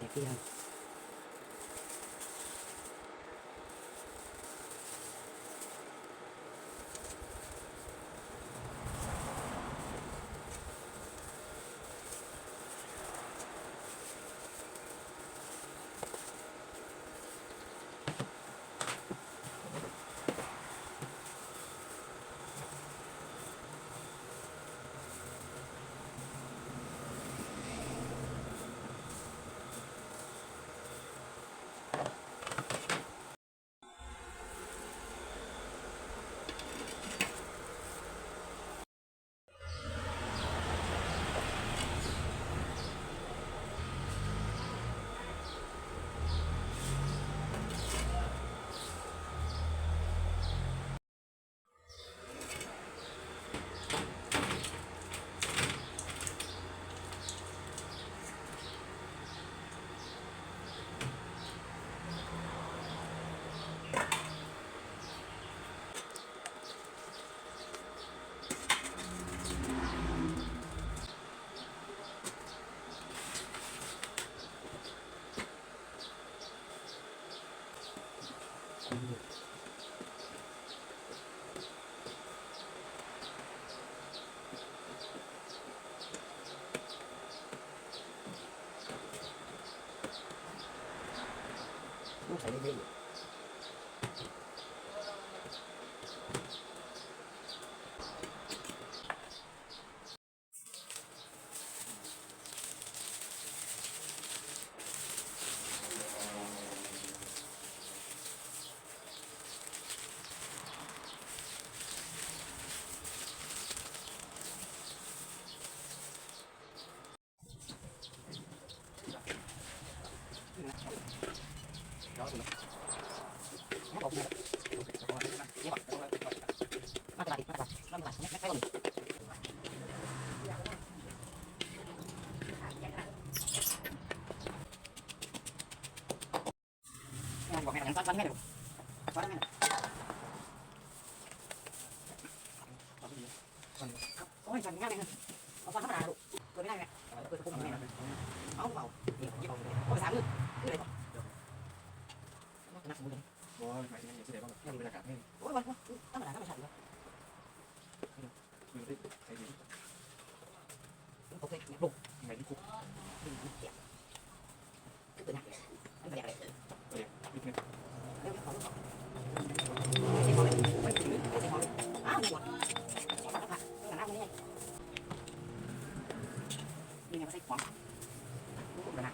เด็กที่ยังต้องใส่เยอะๆบอกแม่ตอนนี้แม่ดูตอนนี้แม่โอ้ยตอนนี้ง่ายเลยเอาตอนธรรมดาลูกเปิดไม่ได้ไหมเปิดพุ่งไม่ได้เอาเบานี่ยี่ห้อโอ้ย3 มือคืออะไรต่อนักสมุนโอ้ยหมายถึงอย่างที่ไหนบ้างไม่มีบรรยากาศไม่โอ้ยวันธรรมดาธรรมชาติเลยคือได้ใช้ดีโอเคเนี่ยลูกไหนที่คุกเสียคือตัวหนักเลยมันเป็นอะไรตัวนิดนึงเรื่องของใช้พอเลยไม่ถึงใช้พอเลยอ้าวหมดผักขนาดนี้นี่ไงใช้ของลูกกระนา